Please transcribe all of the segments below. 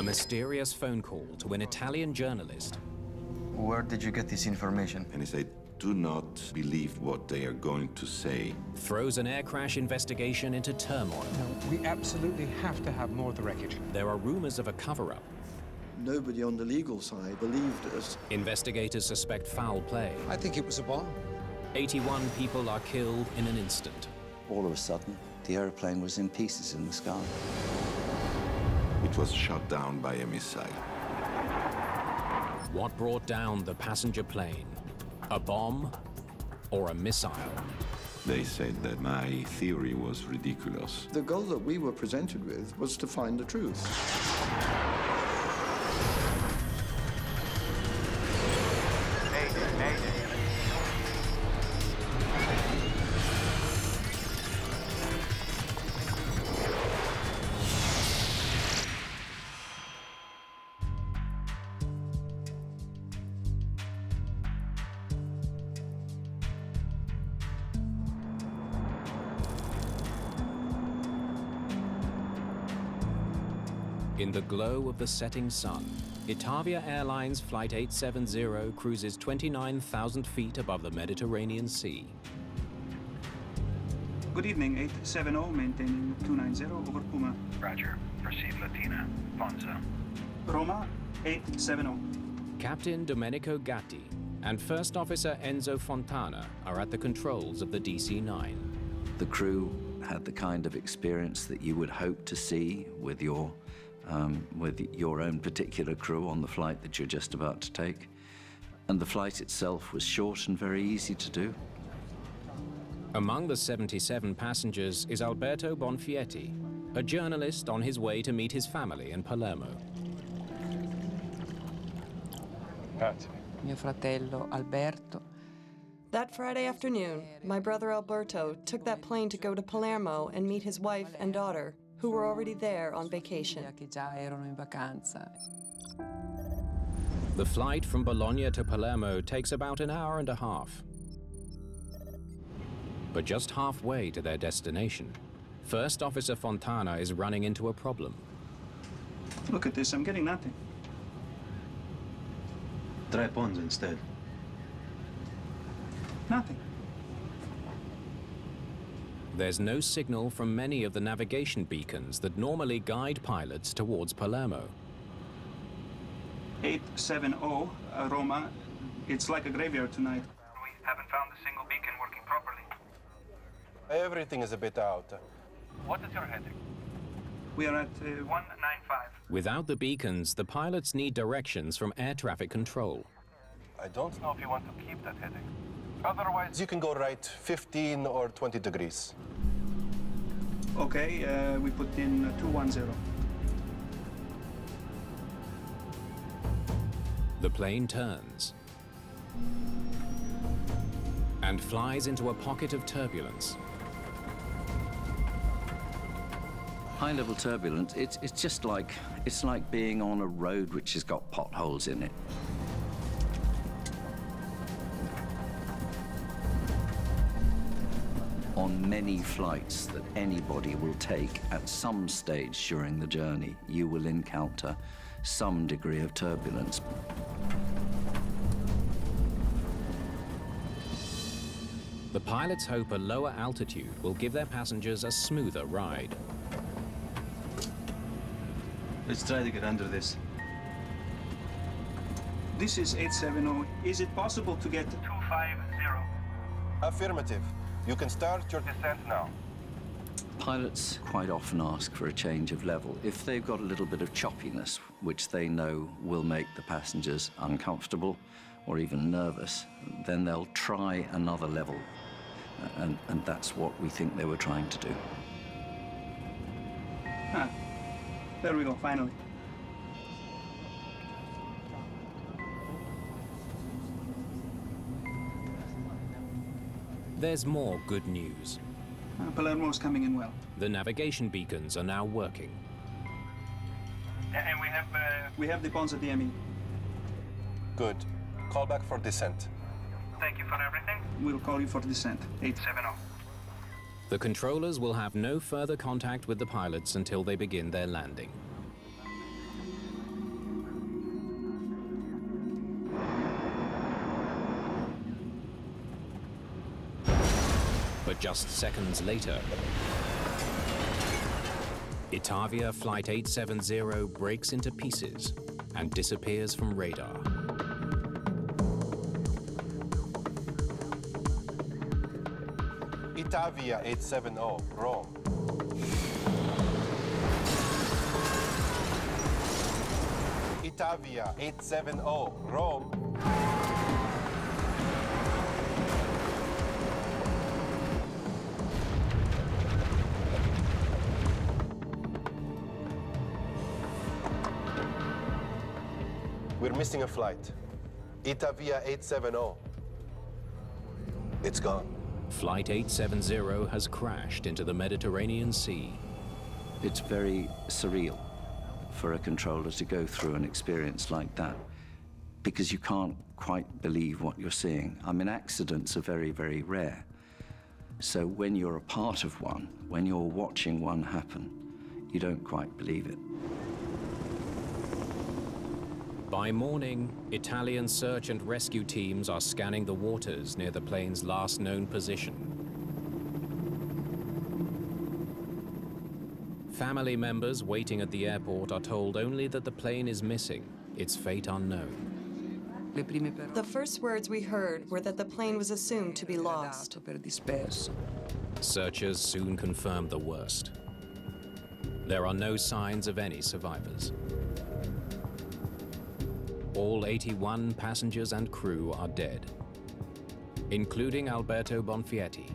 A mysterious phone call to an Italian journalist. Where did you get this information? And he said, do not believe what they are going to say. Throws an air crash investigation into turmoil. No, we absolutely have to have more of the wreckage. There are rumors of a cover-up. Nobody on the legal side believed us. Investigators suspect foul play. I think it was a bomb. 81 people are killed in an instant. All of a sudden, the aeroplane was in pieces in the sky. It was shot down by a missile. What brought down the passenger plane? A bomb or a missile? They said that my theory was ridiculous. The goal that we were presented with was to find the truth. In the glow of the setting sun, Itavia Airlines Flight 870 cruises 29,000 feet above the Mediterranean Sea. Good evening, 870, maintaining 290 over Puma. Roger. Proceed Latina. Fonza. Roma, 870. Captain Domenico Gatti and First Officer Enzo Fontana are at the controls of the DC-9. The crew had the kind of experience that you would hope to see with your own particular crew on the flight that you're just about to take. And the flight itself was short and very easy to do. Among the 77 passengers is Alberto Bonfietti, a journalist on his way to meet his family in Palermo. Grazie. Mio fratello Alberto. That Friday afternoon, my brother Alberto took that plane to go to Palermo and meet his wife and daughter, who were already there on vacation. Che già erano in vacanza. The flight from Bologna to Palermo takes about an hour and a half. But just halfway to their destination, First Officer Fontana is running into a problem. Look at this, I'm getting nothing. Try Pons instead. Nothing. There's no signal from many of the navigation beacons that normally guide pilots towards Palermo. 870, Roma. It's like a graveyard tonight. We haven't found a single beacon working properly. Everything is a bit out. What is your heading? We are at 195. Without the beacons, the pilots need directions from air traffic control. I don't know Know if you want to keep that heading. Otherwise, You can go right 15 or 20 degrees. Okay, we put in 210. The plane turns and flies into a pocket of turbulence. High-level turbulence, it's just like, it's like being on a road which has got potholes in it. On many flights that anybody will take at some stage during the journey, you will encounter some degree of turbulence. The pilots hope a lower altitude will give their passengers a smoother ride. Let's try to get under this. This is 870. Is it possible to get 250. Affirmative. You can start your Descent now. Pilots quite often ask for a change of level. If they've got a little bit of choppiness, which they know will make the passengers uncomfortable or even nervous, then they'll try another level. And that's what we think they were trying to do. Ah, there we go, finally. There's more good news. Palermo's coming in well. The navigation beacons are now working. And We have the Ponza DME. Good. Call back for descent. thank you for everything. We'll call you for descent. 870. The controllers will have no further contact with the pilots until they begin their landing. But just seconds later, Itavia Flight 870 breaks into pieces and disappears from radar. Itavia 870, Rome. Itavia 870, Rome. We're missing a flight. Itavia 870. It's gone. Flight 870 has crashed into the Mediterranean Sea. It's very surreal for a controller to go through an experience like that, because you can't quite believe what you're seeing. I mean, accidents are very, very rare. So when you're a part of one, when you're watching one happen, you don't quite believe it. By morning, Italian search and rescue teams are scanning the waters near the plane's last known position. Family members waiting at the airport are told only that the plane is missing, its fate unknown. The first words we heard were that the plane was assumed to be lost. Searchers soon confirmed the worst. There are no signs of any survivors. All 81 passengers and crew are dead, including Alberto Bonfietti.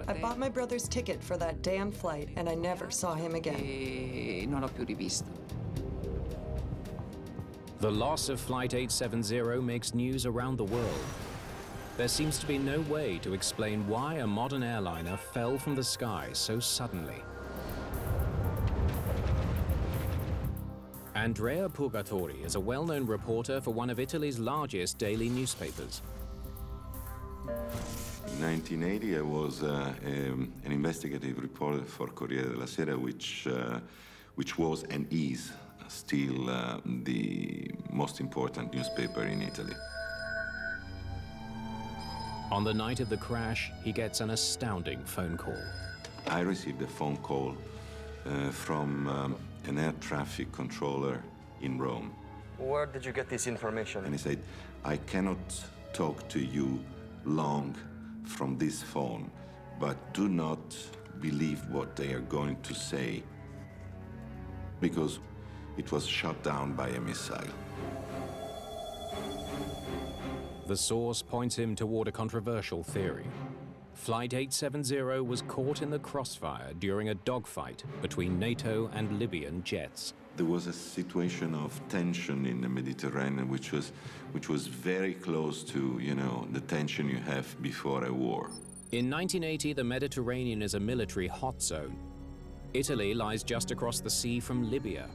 I bought my brother's ticket for that damn flight, and I never saw him again. The loss of Flight 870 makes news around the world. There seems to be no way to explain why a modern airliner fell from the sky so suddenly. Andrea Purgatori is a well-known reporter for one of Italy's largest daily newspapers. In 1980, I was an investigative reporter for Corriere della Sera, which was and is still the most important newspaper in Italy. On the night of the crash, he gets an astounding phone call. I received a phone call from an air traffic controller in Rome. Where did you get this information? And he said, I cannot talk to you long from this phone, but do not believe what they are going to say, because it was shot down by a missile. The source points him toward a controversial theory. Flight 870 was caught in the crossfire during a dogfight between NATO and Libyan jets. There was a situation of tension in the Mediterranean, which was very close to, the tension you have before a war. In 1980, the Mediterranean is a military hot zone. Italy lies just across the sea from Libya.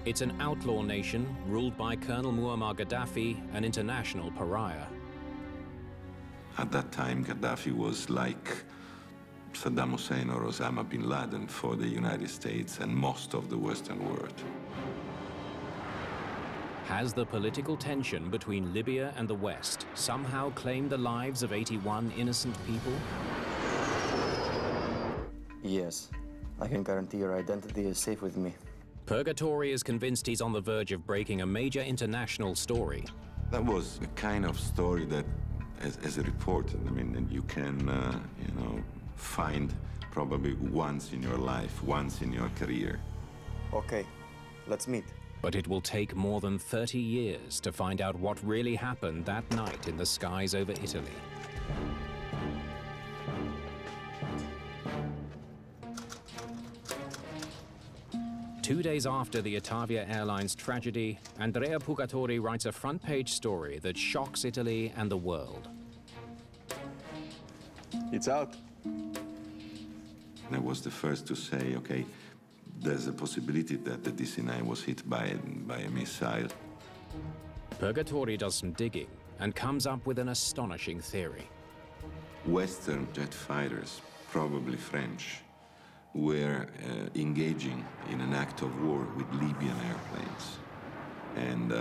It's an outlaw nation ruled by Colonel Muammar Gaddafi, an international pariah. At that time, Gaddafi was like Saddam Hussein or Osama bin Laden for the United States and most of the Western world. Has the political tension between Libya and the West somehow claimed the lives of 81 innocent people? Yes. I can guarantee your identity is safe with me. Purgatori is convinced he's on the verge of breaking a major international story. That was a kind of story that, as a reporter, you can, find probably once in your life, once in your career. Okay, let's meet. But it will take more than 30 years to find out what really happened that night in the skies over Italy. Two days after the Itavia Airlines tragedy, Andrea Purgatori writes a front-page story that shocks Italy and the world. It's out. I was the first to say, okay, there's a possibility that the DC-9 was hit by a missile. Purgatori does some digging and comes up with an astonishing theory. Western jet fighters, probably French, were engaging in an act of war with Libyan airplanes. And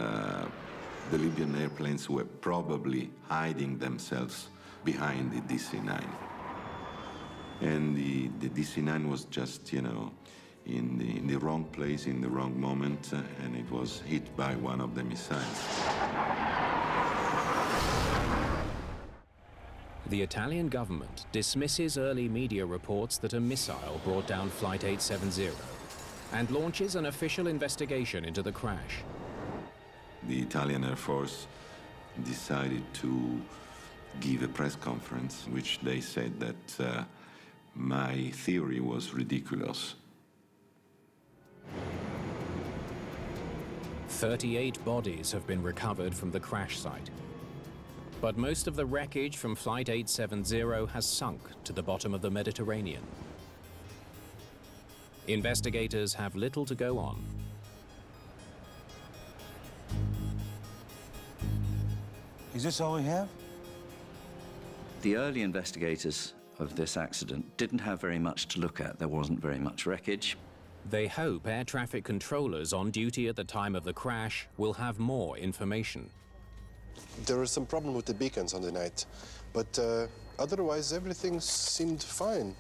The Libyan airplanes were probably hiding themselves behind the DC-9. And the DC-9 was just, you know, in the wrong place, in the wrong moment, and it was hit by one of the missiles. The Italian government dismisses early media reports that a missile brought down Flight 870 and launches an official investigation into the crash. The Italian Air Force decided to give a press conference in which they said that my theory was ridiculous. 38 bodies have been recovered from the crash site. But most of the wreckage from Flight 870 has sunk to the bottom of the Mediterranean. Investigators have little to go on. Is this all we have? The early investigators of this accident didn't have very much to look at. There wasn't very much wreckage. They hope air traffic controllers on duty at the time of the crash will have more information. There was some problem with the beacons on the night, but otherwise everything seemed fine.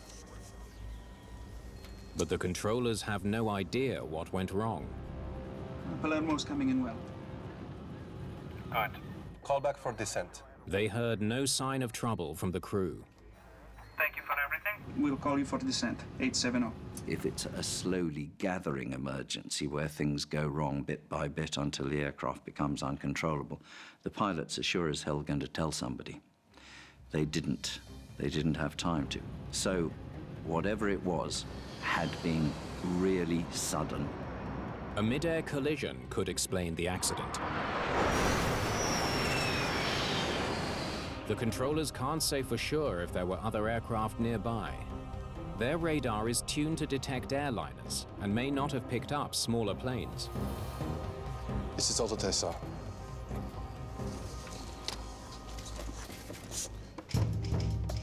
But the controllers have no idea what went wrong. Palermo's coming in well. Good. Call back for descent. They heard no sign of trouble from the crew. Thank you for everything. We'll call you for descent, 870. If it's a slowly gathering emergency where things go wrong bit by bit until the aircraft becomes uncontrollable, the pilots are sure as hell going to tell somebody. They didn't. They didn't have time to. So whatever it was had been really sudden. A mid-air collision could explain the accident. The controllers can't say for sure if there were other aircraft nearby. Their radar is tuned to detect airliners and may not have picked up smaller planes. This is Alto Tessa.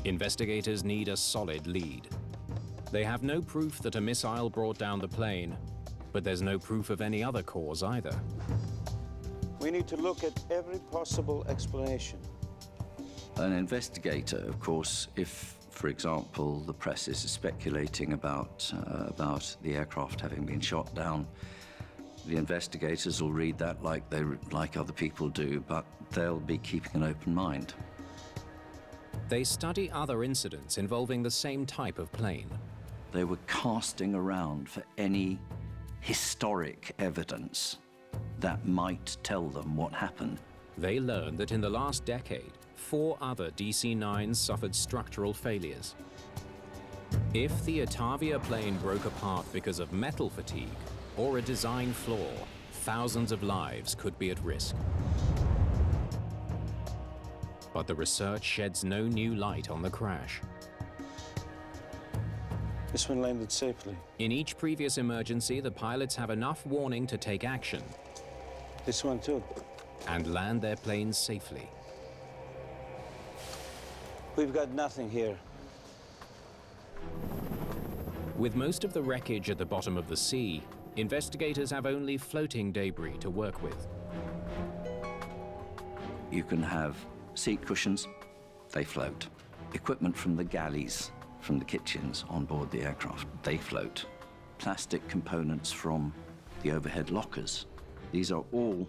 Investigators need a solid lead. They have no proof that a missile brought down the plane, but there's no proof of any other cause either. We need to look at every possible explanation. An investigator, of course, if, for example, the press is speculating about the aircraft having been shot down, the investigators will read that like other people do, but they'll be keeping an open mind. They study other incidents involving the same type of plane. They were casting around for any historic evidence that might tell them what happened. They learned that in the last decade, 4 other DC-9s suffered structural failures. If the Itavia plane broke apart because of metal fatigue or a design flaw, thousands of lives could be at risk. But the research sheds no new light on the crash. This one landed safely. In each previous emergency, the pilots have enough warning to take action. This one too. And land their planes safely. We've got nothing here. With most of the wreckage at the bottom of the sea, investigators have only floating debris to work with. You can have seat cushions, they float. Equipment from the galleys, from the kitchens on board the aircraft, they float. Plastic components from the overhead lockers. These are all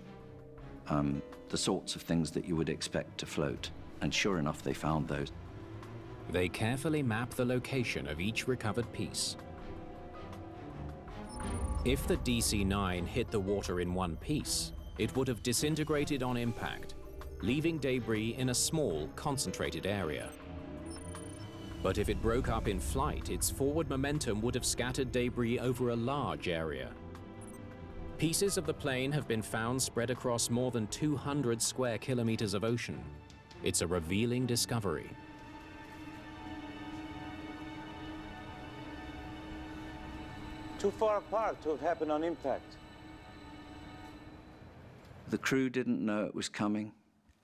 the sorts of things that you would expect to float. And sure enough, they found those. They carefully map the location of each recovered piece. If the DC-9 hit the water in one piece, it would have disintegrated on impact, leaving debris in a small, concentrated area. But if it broke up in flight, its forward momentum would have scattered debris over a large area. Pieces of the plane have been found spread across more than 200 square kilometers of ocean. It's a revealing discovery. Too far apart to have happened on impact. The crew didn't know it was coming.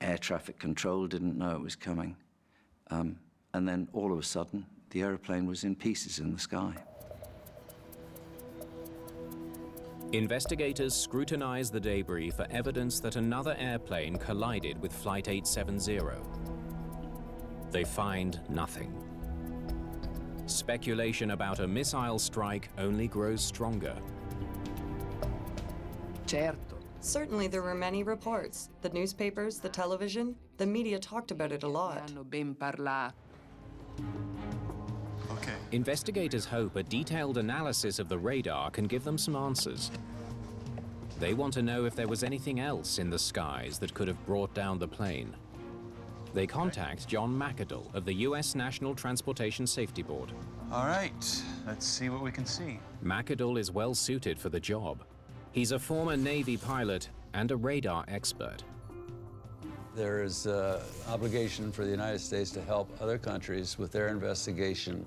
Air traffic control didn't know it was coming. And then all of a sudden, the airplane was in pieces in the sky. Investigators scrutinize the debris for evidence that another airplane collided with Flight 870. They find nothing. Speculation about a missile strike only grows stronger. Certo. Certainly there were many reports. The newspapers, the television, the media talked about it a lot. Hanno ben parlato. Okay. Investigators hope a detailed analysis of the radar can give them some answers. They want to know if there was anything else in the skies that could have brought down the plane. They contact John McAdoo of the U.S. National Transportation Safety Board. All right, let's see what we can see. McAdoo is well suited for the job. He's a former Navy pilot and a radar expert. There is an obligation for the United States to help other countries with their investigation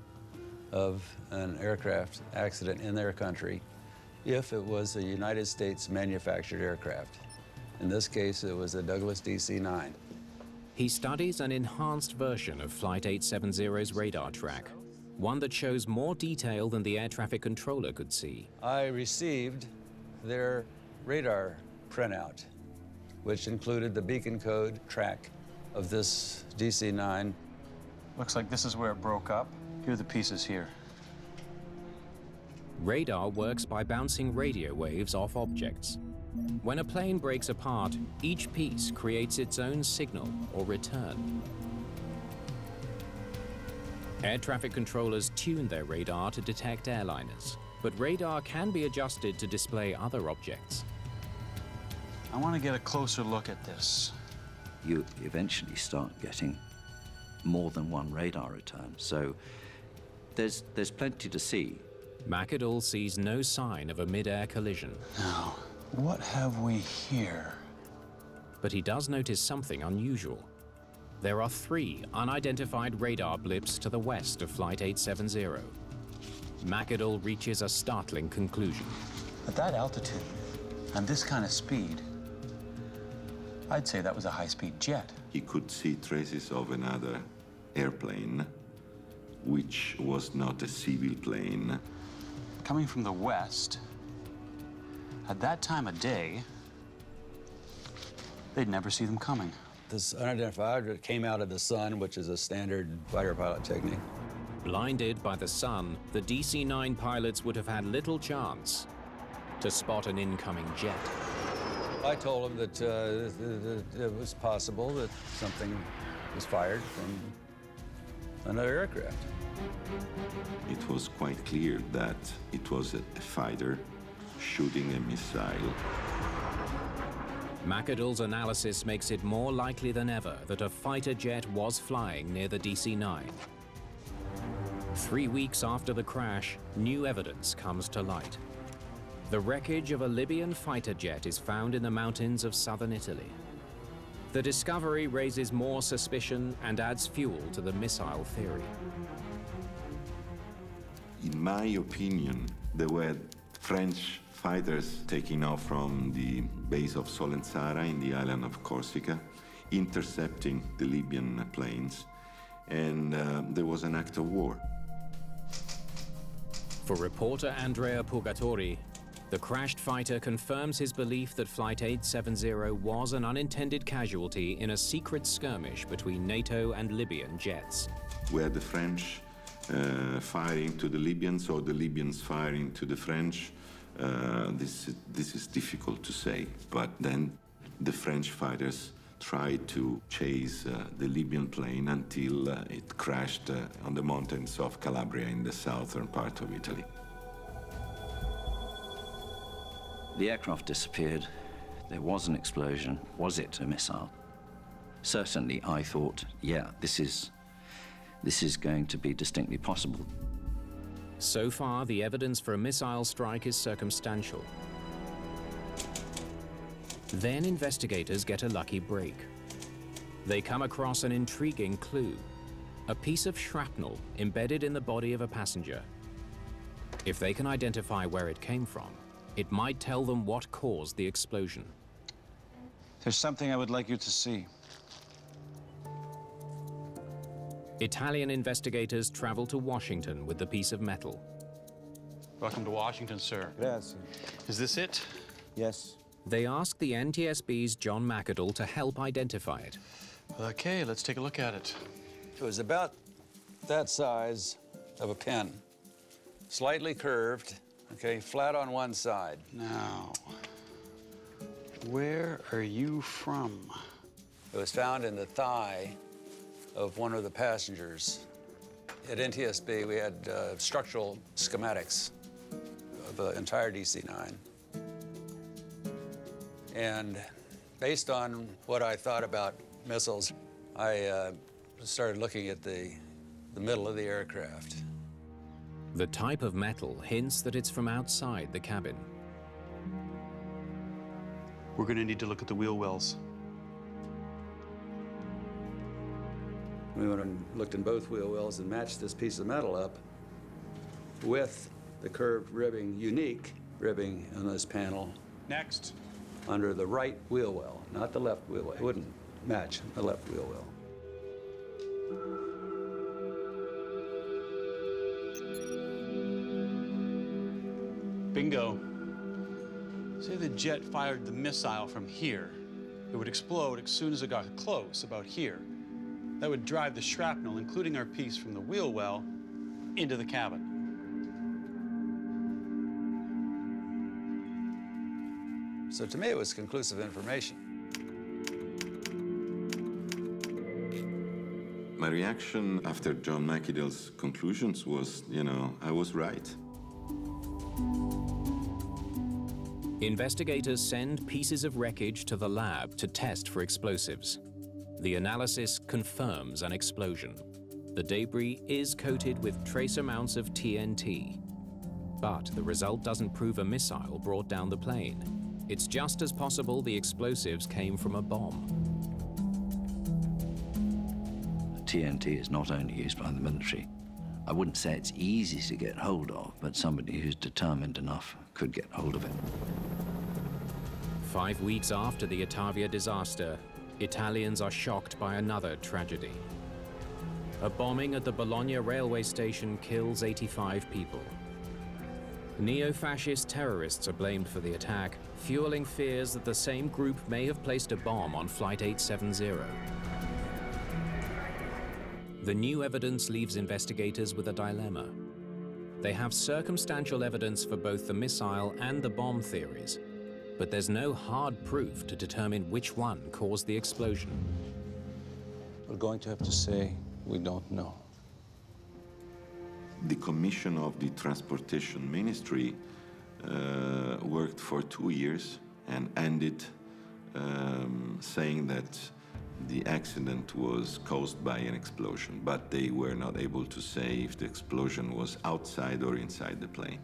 of an aircraft accident in their country if it was a United States manufactured aircraft. In this case, it was a Douglas DC-9. He studies an enhanced version of Flight 870's radar track, one that shows more detail than the air traffic controller could see. I received their radar printout, which included the beacon code track of this DC-9. Looks like this is where it broke up. Here are the pieces here. Radar works by bouncing radio waves off objects. When a plane breaks apart, each piece creates its own signal or return. Air traffic controllers tune their radar to detect airliners, but radar can be adjusted to display other objects. I want to get a closer look at this. You eventually start getting more than one radar return, so there's plenty to see. McAdoo sees no sign of a mid-air collision. Now, what have we here? But he does notice something unusual. There are 3 unidentified radar blips to the west of Flight 870. McAdoo reaches a startling conclusion. At that altitude and this kind of speed, I'd say that was a high-speed jet. He could see traces of another airplane, which was not a civil plane. Coming from the west, at that time of day, they'd never see them coming. This unidentified object came out of the sun, which is a standard fighter pilot technique. Blinded by the sun, the DC-9 pilots would have had little chance to spot an incoming jet. I told him that it was possible that something was fired from another aircraft. It was quite clear that it was a fighter shooting a missile. McAdoo's analysis makes it more likely than ever that a fighter jet was flying near the DC-9. 3 weeks after the crash, new evidence comes to light. The wreckage of a Libyan fighter jet is found in the mountains of southern Italy. The discovery raises more suspicion and adds fuel to the missile theory. In my opinion, there were French fighters taking off from the base of Solenzara in the island of Corsica, intercepting the Libyan planes, and there was an act of war. For reporter Andrea Purgatori, the crashed fighter confirms his belief that Flight 870 was an unintended casualty in a secret skirmish between NATO and Libyan jets. Were the French firing to the Libyans or the Libyans firing to the French? This is difficult to say, but then the French fighters tried to chase the Libyan plane until it crashed on the mountains of Calabria in the southern part of Italy. The aircraft disappeared. There was an explosion. Was it a missile? Certainly, I thought, yeah, this is going to be distinctly possible. So far, the evidence for a missile strike is circumstantial. Then investigators get a lucky break. They come across an intriguing clue, a piece of shrapnel embedded in the body of a passenger. If they can identify where it came from, it might tell them what caused the explosion. There's something I would like you to see. Italian investigators travel to Washington with the piece of metal. Welcome to Washington, sir. Grazie. Is this it? Yes. They ask the NTSB's John McAdall to help identify it. Okay, let's take a look at it. It was about that size of a pen, slightly curved, okay, flat on one side. Now, where are you from? It was found in the thigh of one of the passengers. At NTSB, we had structural schematics of the entire DC-9. And based on what I thought about missiles, I started looking at the middle of the aircraft. The type of metal hints that it's from outside the cabin. We're going to need to look at the wheel wells. We went and looked in both wheel wells and matched this piece of metal up with the curved ribbing, unique ribbing on this panel. Next. Under the right wheel well, not the left wheel well. It wouldn't match the left wheel well. Bingo. Say the jet fired the missile from here. It would explode as soon as it got close, about here. That would drive the shrapnel, including our piece from the wheel well, into the cabin. So to me, it was conclusive information. My reaction after John McAdall's conclusions was, I was right. Investigators send pieces of wreckage to the lab to test for explosives. The analysis confirms an explosion. The debris is coated with trace amounts of TNT. But the result doesn't prove a missile brought down the plane. It's just as possible the explosives came from a bomb. TNT is not only used by the military. I wouldn't say it's easy to get hold of, but somebody who's determined enough could get hold of it. 5 weeks after the Itavia disaster, Italians are shocked by another tragedy. A bombing at the Bologna railway station kills 85 people. Neo-fascist terrorists are blamed for the attack, fueling fears that the same group may have placed a bomb on Flight 870. The new evidence leaves investigators with a dilemma. They have circumstantial evidence for both the missile and the bomb theories, but there's no hard proof to determine which one caused the explosion. We're going to have to say we don't know. The Commission of the Transportation Ministry worked for 2 years and ended saying that the accident was caused by an explosion, but they were not able to say if the explosion was outside or inside the plane,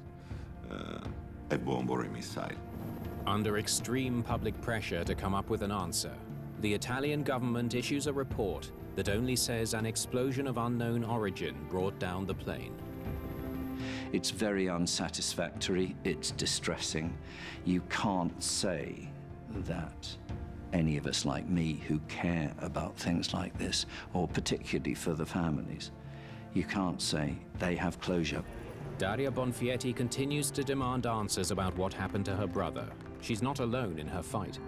a bomb or a missile. Under extreme public pressure to come up with an answer, the Italian government issues a report that only says an explosion of unknown origin brought down the plane. It's very unsatisfactory, it's distressing. You can't say that any of us like me who care about things like this, or particularly for the families, you can't say they have closure. Daria Bonfietti continues to demand answers about what happened to her brother. She's not alone in her fight.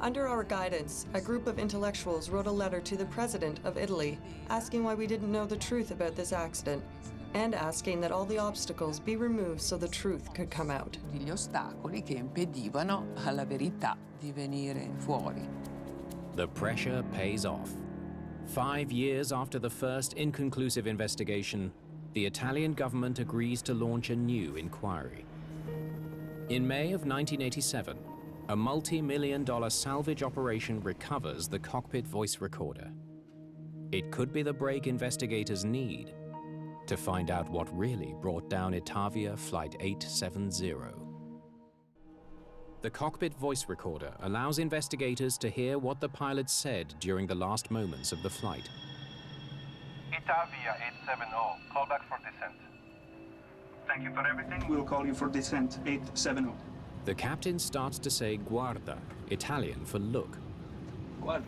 Under our guidance, a group of intellectuals wrote a letter to the president of Italy asking why we didn't know the truth about this accident and asking that all the obstacles be removed so the truth could come out. Gli ostacoli che impedivano alla verità di venire fuori. The pressure pays off. 5 years after the first inconclusive investigation, the Italian government agrees to launch a new inquiry. In May of 1987, a multi-million-dollar salvage operation recovers the cockpit voice recorder. It could be the break investigators need to find out what really brought down Itavia Flight 870. The cockpit voice recorder allows investigators to hear what the pilot said during the last moments of the flight. Itavia 870, call back for descent. Thank you for everything. We'll call you for descent 870. The captain starts to say guarda, Italian for look. Guarda.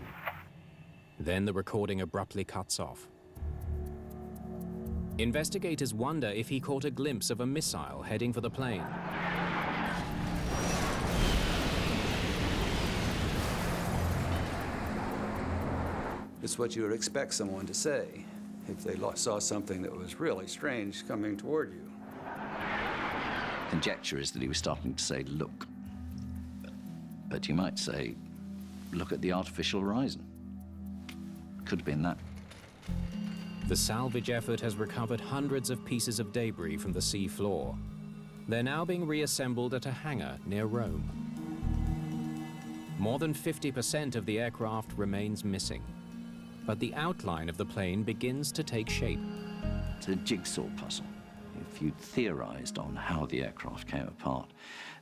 Then the recording abruptly cuts off. Investigators wonder if he caught a glimpse of a missile heading for the plane. It's what you would expect someone to say if they saw something that was really strange coming toward you. Conjecture is that he was starting to say, look. But you might say, look at the artificial horizon. Could have been that. The salvage effort has recovered hundreds of pieces of debris from the sea floor. They're now being reassembled at a hangar near Rome. More than 50% of the aircraft remains missing, but the outline of the plane begins to take shape. It's a jigsaw puzzle. If you'd theorized on how the aircraft came apart,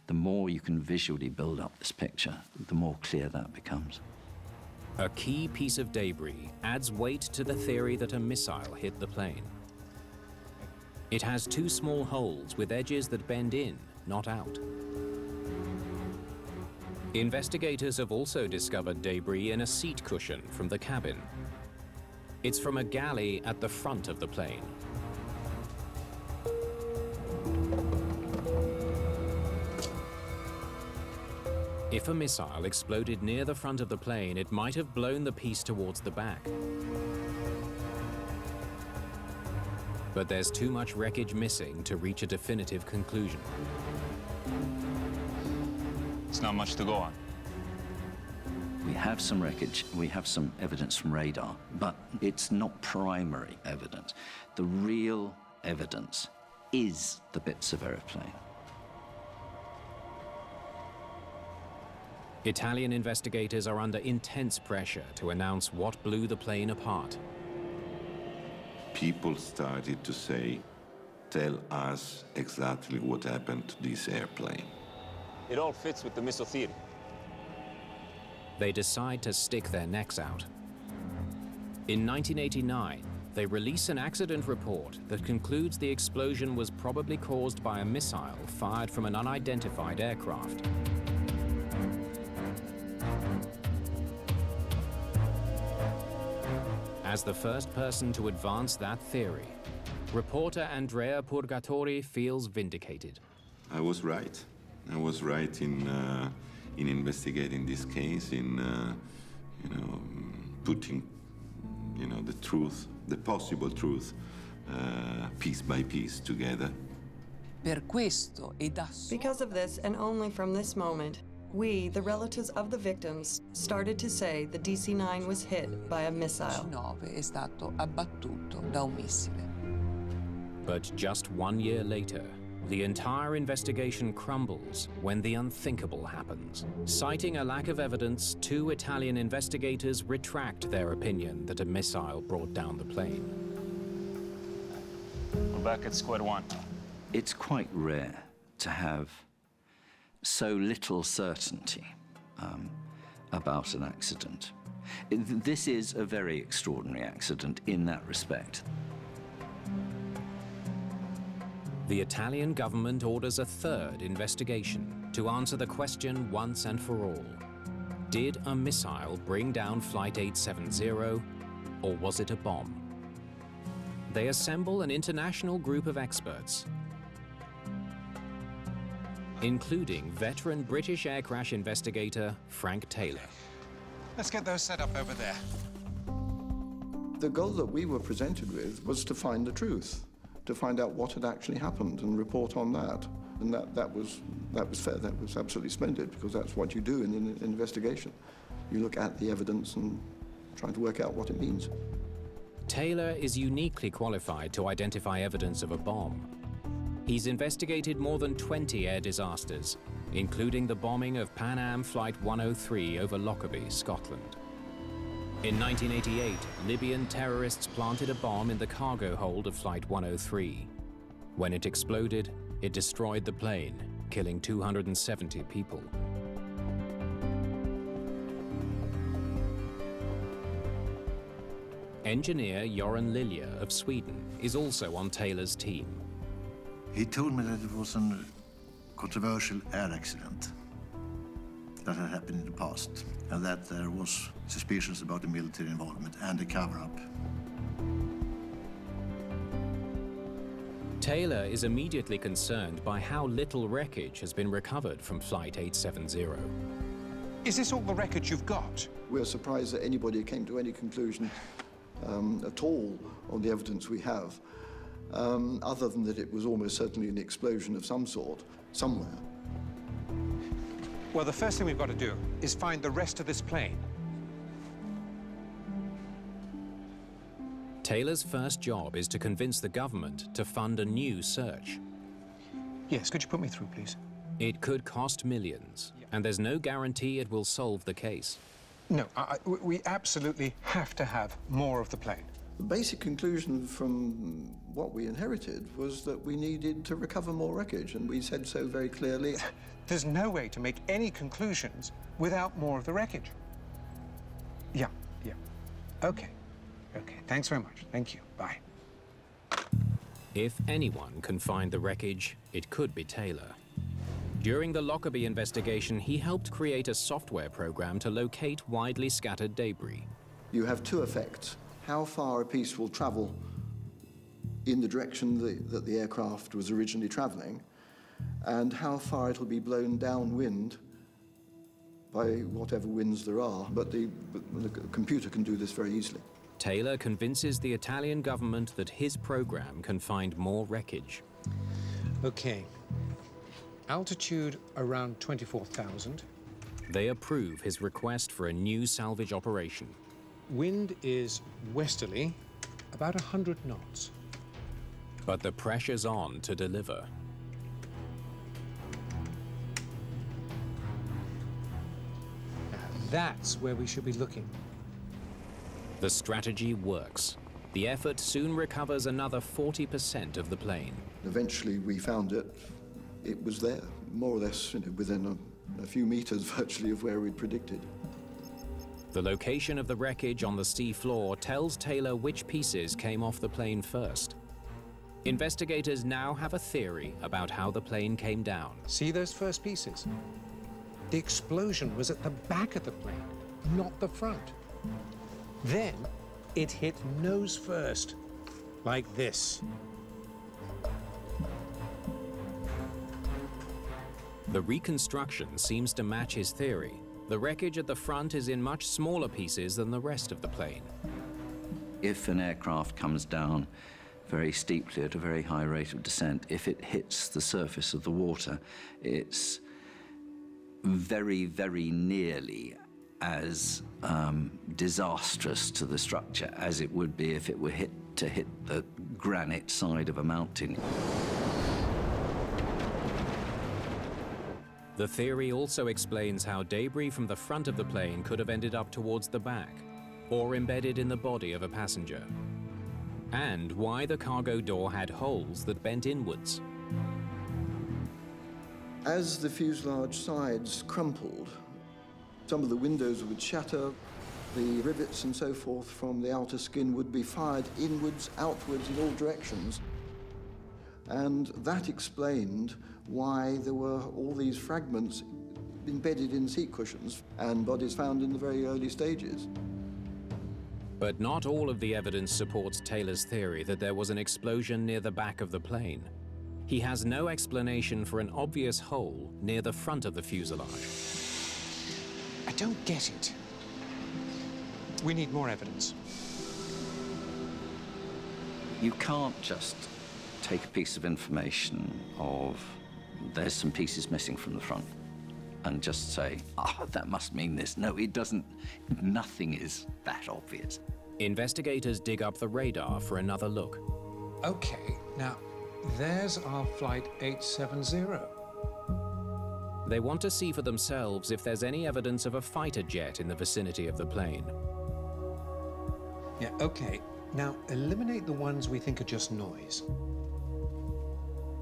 the more you can visually build up this picture, the more clear that becomes. A key piece of debris adds weight to the theory that a missile hit the plane. It has two small holes with edges that bend in, not out. Investigators have also discovered debris in a seat cushion from the cabin. It's from a galley at the front of the plane. If a missile exploded near the front of the plane, it might have blown the piece towards the back. But there's too much wreckage missing to reach a definitive conclusion. It's not much to go on. We have some wreckage, we have some evidence from radar, but it's not primary evidence. The real evidence is the bits of airplane. Italian investigators are under intense pressure to announce what blew the plane apart. People started to say, tell us exactly what happened to this airplane. It all fits with the missile theory. They decide to stick their necks out. In 1989, they release an accident report that concludes the explosion was probably caused by a missile fired from an unidentified aircraft. As the first person to advance that theory, reporter Andrea Purgatori feels vindicated. I was right. I was right in investigating this case, in putting, the truth, the possible truth, piece by piece together. Because of this, and only from this moment, we, the relatives of the victims, started to say the DC-9 was hit by a missile. But just 1 year later, the entire investigation crumbles when the unthinkable happens. Citing a lack of evidence, 2 Italian investigators retract their opinion that a missile brought down the plane. We're back at square one. It's quite rare to have so little certainty about an accident. This is a very extraordinary accident in that respect. The Italian government orders a 3rd investigation to answer the question once and for all. Did a missile bring down Flight 870, or was it a bomb? They assemble an international group of experts, including veteran British air crash investigator Frank Taylor. Let's get those set up over there. The goal that we were presented with was to find the truth, to find out what had actually happened and report on that. And that was fair, that was absolutely splendid, because that's what you do in an investigation. You look at the evidence and try to work out what it means. Taylor is uniquely qualified to identify evidence of a bomb. He's investigated more than 20 air disasters, including the bombing of Pan Am Flight 103 over Lockerbie, Scotland. In 1988, Libyan terrorists planted a bomb in the cargo hold of Flight 103. When it exploded, it destroyed the plane, killing 270 people. Engineer Göran Lilja of Sweden is also on Taylor's team. He told me that it was a controversial air accident that had happened in the past, and that there was suspicions about the military involvement and the cover-up. Taylor is immediately concerned by how little wreckage has been recovered from Flight 870. Is this all the wreckage you've got? We're surprised that anybody came to any conclusion at all on the evidence we have, other than that it was almost certainly an explosion of some sort, somewhere. Well, the first thing we've got to do is find the rest of this plane. Taylor's first job is to convince the government to fund a new search. Yes, could you put me through, please? It could cost millions, and there's no guarantee it will solve the case. No, we absolutely have to have more of the plane. The basic conclusion from what we inherited was that we needed to recover more wreckage, and we said so very clearly. There's no way to make any conclusions without more of the wreckage. Yeah. Okay, thanks very much. Thank you, bye. If anyone can find the wreckage, it could be Taylor. During the Lockerbie investigation, he helped create a software program to locate widely scattered debris. You have two effects. How far a piece will travel in the direction that the aircraft was originally traveling, and how far it'll be blown downwind by whatever winds there are. But the computer can do this very easily. Taylor convinces the Italian government that his program can find more wreckage. Okay. Altitude around 24,000. They approve his request for a new salvage operation. Wind is westerly, about 100 knots. But the pressure's on to deliver. Now, that's where we should be looking. The strategy works. The effort soon recovers another 40% of the plane. Eventually, we found it. It was there, more or less, within a few meters, virtually, of where we'd predicted. The location of the wreckage on the sea floor tells Taylor which pieces came off the plane first. Investigators now have a theory about how the plane came down. See those first pieces? The explosion was at the back of the plane, not the front. Then it hit nose first, like this. The reconstruction seems to match his theory. The wreckage at the front is in much smaller pieces than the rest of the plane. If an aircraft comes down very steeply at a very high rate of descent, if it hits the surface of the water, it's very, very nearly as disastrous to the structure as it would be if it were hit the granite side of a mountain. The theory also explains how debris from the front of the plane could have ended up towards the back, or embedded in the body of a passenger, and why the cargo door had holes that bent inwards. As the fuselage sides crumpled, some of the windows would shatter, the rivets and so forth from the outer skin would be fired inwards, outwards, in all directions. And that explained why there were all these fragments embedded in seat cushions and bodies found in the very early stages. But not all of the evidence supports Taylor's theory that there was an explosion near the back of the plane. He has no explanation for an obvious hole near the front of the fuselage. I don't get it. We need more evidence. You can't just take a piece of information of there's some pieces missing from the front and just say, that must mean this. No, it doesn't. Nothing is that obvious. Investigators dig up the radar for another look. Okay, now, there's our Flight 870. They want to see for themselves if there's any evidence of a fighter jet in the vicinity of the plane. Yeah, okay. Now, eliminate the ones we think are just noise.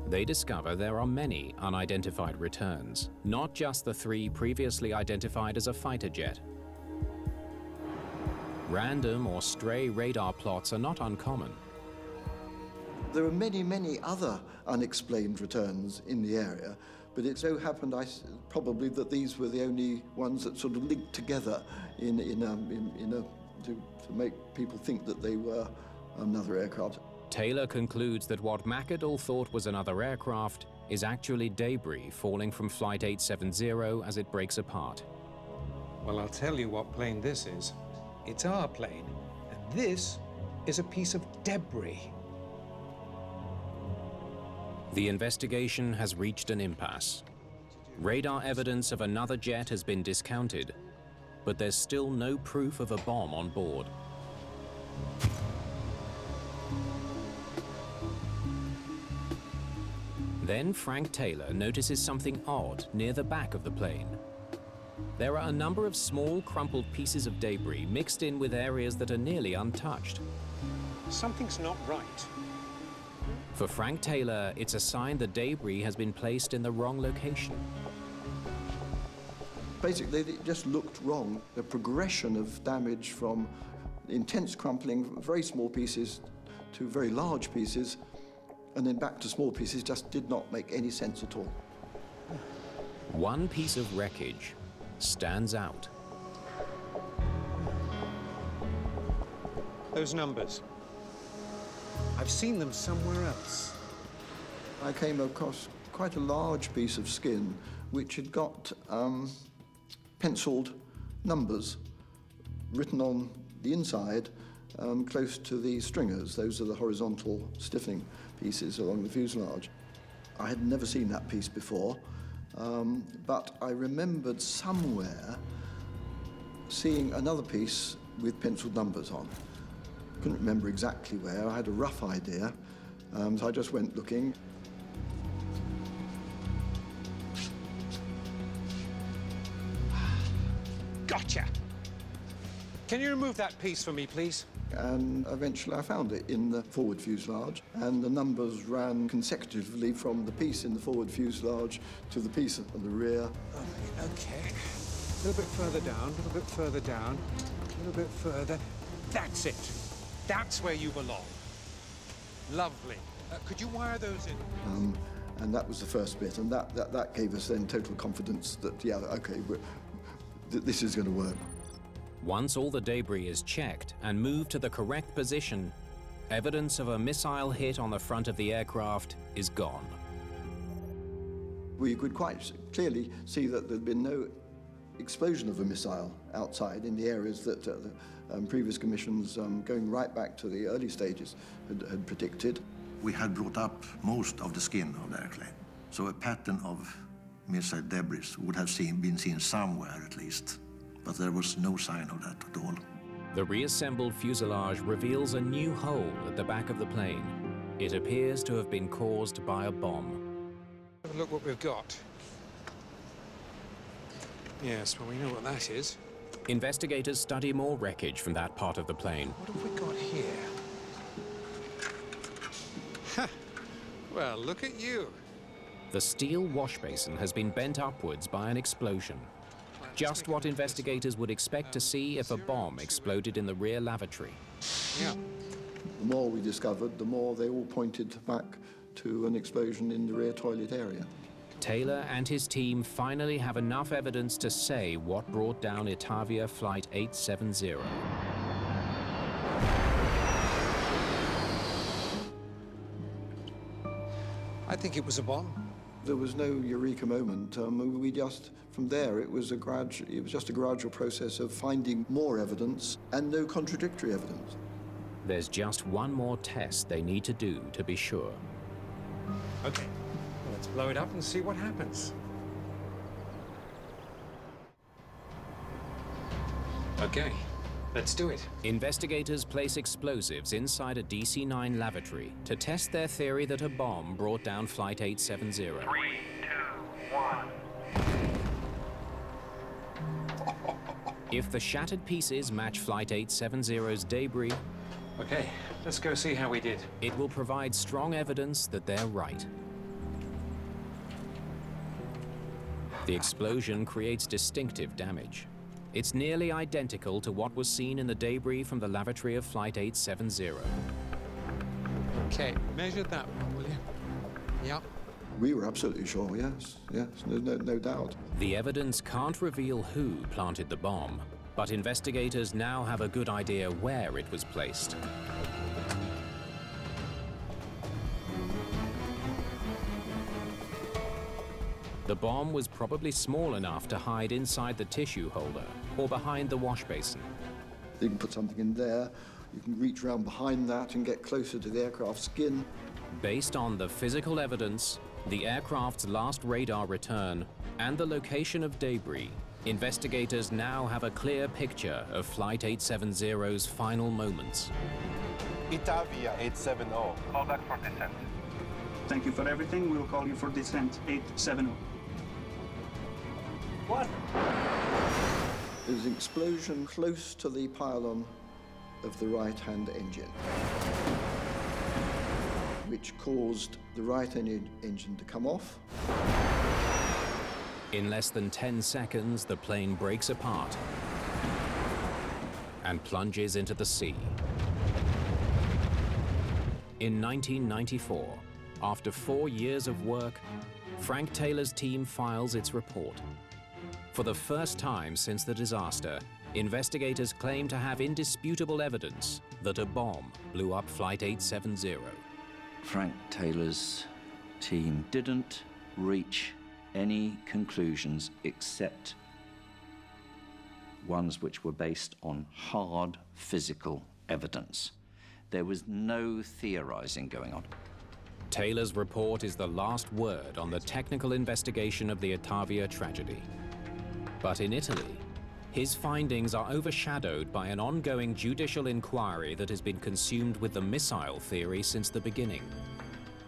They discover there are many unidentified returns, not just the 3 previously identified as a fighter jet. Random or stray radar plots are not uncommon. There are many, many other unexplained returns in the area, but it so happened probably that these were the only ones that sort of linked together to make people think that they were another aircraft. Taylor concludes that what McAdoo thought was another aircraft is actually debris falling from Flight 870 as it breaks apart. Well, I'll tell you what plane this is. It's our plane, and this is a piece of debris. The investigation has reached an impasse. Radar evidence of another jet has been discounted, but there's still no proof of a bomb on board. Then Frank Taylor notices something odd near the back of the plane. There are a number of small, crumpled pieces of debris mixed in with areas that are nearly untouched. Something's not right. For Frank Taylor, it's a sign the debris has been placed in the wrong location. Basically, it just looked wrong. The progression of damage from intense crumpling, very small pieces, to very large pieces, and then back to small pieces just did not make any sense at all. One piece of wreckage stands out. Those numbers. I've seen them somewhere else. I came across quite a large piece of skin which had got penciled numbers written on the inside close to the stringers. Those are the horizontal stiffening pieces along the fuselage. I had never seen that piece before, but I remembered somewhere seeing another piece with penciled numbers on. Couldn't remember exactly where. I had a rough idea, so I just went looking. Gotcha! Can you remove that piece for me, please? And eventually I found it in the forward fuselage, and the numbers ran consecutively from the piece in the forward fuselage to the piece on the rear. Okay. A little bit further down, a little bit further down, a little bit further. That's it. That's where you belong. Lovely. Could you wire those in? And that was the first bit, and that gave us then total confidence that, yeah, okay, this is going to work. Once all the debris is checked and moved to the correct position, evidence of a missile hit on the front of the aircraft is gone. We could quite clearly see that there'd been no explosion of a missile outside in the areas that the previous commissions, going right back to the early stages, had predicted. We had brought up most of the skin of the airplane, so a pattern of missile debris would have been seen somewhere at least, but there was no sign of that at all. The reassembled fuselage reveals a new hole at the back of the plane. It appears to have been caused by a bomb. Have a look what we've got. Yes, well, we know what that is. Investigators study more wreckage from that part of the plane. What have we got here? Ha! Well, look at you. The steel wash basin has been bent upwards by an explosion. Just what investigators would expect to see if a bomb exploded in the rear lavatory. Yeah. The more we discovered, the more they all pointed back to an explosion in the rear toilet area. Taylor and his team finally have enough evidence to say what brought down Itavia Flight 870. I think it was a bomb. There was no eureka moment. We just, from there, it was just a gradual process of finding more evidence and no contradictory evidence. There's just one more test they need to do to be sure. Okay, well, let's blow it up and see what happens. Okay, let's do it. Investigators place explosives inside a DC-9 lavatory to test their theory that a bomb brought down Flight 870. 3, 2, 1. If the shattered pieces match Flight 870's debris, okay, let's go see how we did. It will provide strong evidence that they're right. The explosion creates distinctive damage. It's nearly identical to what was seen in the debris from the lavatory of Flight 870. Okay, measure that one, will you? Yeah. We were absolutely sure, yes, no doubt. The evidence can't reveal who planted the bomb, but investigators now have a good idea where it was placed. The bomb was probably small enough to hide inside the tissue holder or behind the wash basin. You can put something in there, you can reach around behind that and get closer to the aircraft skin. Based on the physical evidence, the aircraft's last radar return, and the location of debris, investigators now have a clear picture of Flight 870's final moments. Itavia 870. Call back for descent. Thank you for everything. We'll call you for descent 870. What? There was an explosion close to the pylon of the right-hand engine, which caused the right-hand engine to come off. In less than 10 seconds, the plane breaks apart and plunges into the sea. In 1994, after 4 years of work, Frank Taylor's team files its report. For the first time since the disaster, investigators claim to have indisputable evidence that a bomb blew up Flight 870. Frank Taylor's team didn't reach any conclusions except ones which were based on hard physical evidence. There was no theorizing going on. Taylor's report is the last word on the technical investigation of the Itavia tragedy. But in Italy, his findings are overshadowed by an ongoing judicial inquiry that has been consumed with the missile theory since the beginning.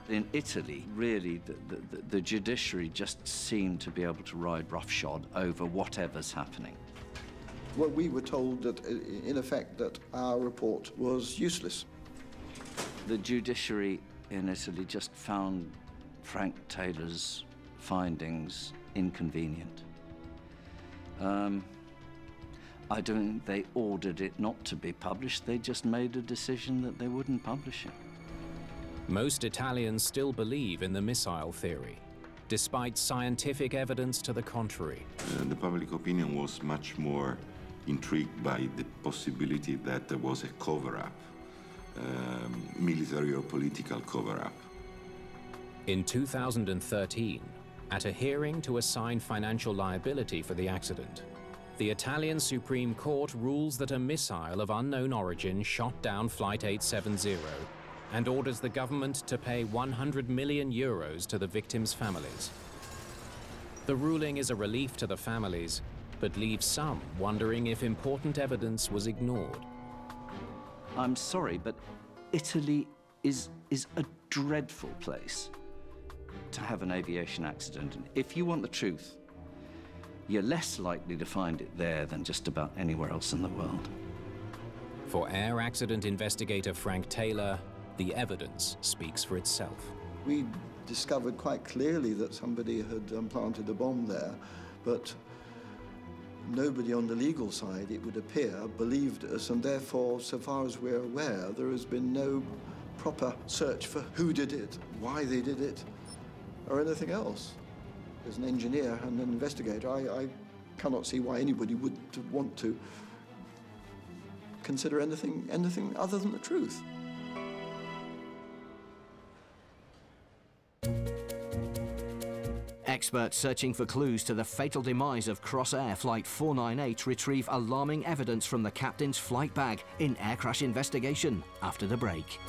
In Italy, really, the judiciary just seemed to be able to ride roughshod over whatever's happening. Well, we were told that, in effect, that our report was useless. The judiciary in Italy just found Frank Taylor's findings inconvenient. I don't think they ordered it not to be published. They just made a decision that they wouldn't publish it. Most Italians still believe in the missile theory, despite scientific evidence to the contrary. The public opinion was much more intrigued by the possibility that there was a cover-up, military or political cover-up. In 2013, at a hearing to assign financial liability for the accident, the Italian Supreme Court rules that a missile of unknown origin shot down Flight 870 and orders the government to pay 100 million euros to the victims' families. The ruling is a relief to the families, but leaves some wondering if important evidence was ignored. I'm sorry, but Italy is a dreadful place to have an aviation accident. If you want the truth, you're less likely to find it there than just about anywhere else in the world. For air accident investigator Frank Taylor, the evidence speaks for itself. We discovered quite clearly that somebody had planted a bomb there, but nobody on the legal side, it would appear, believed us, and therefore, so far as we're aware, there has been no proper search for who did it, why they did it, or anything else. As an engineer and an investigator, I cannot see why anybody would want to consider anything other than the truth. Experts searching for clues to the fatal demise of Crossair Flight 498 retrieve alarming evidence from the captain's flight bag in air crash investigation after the break.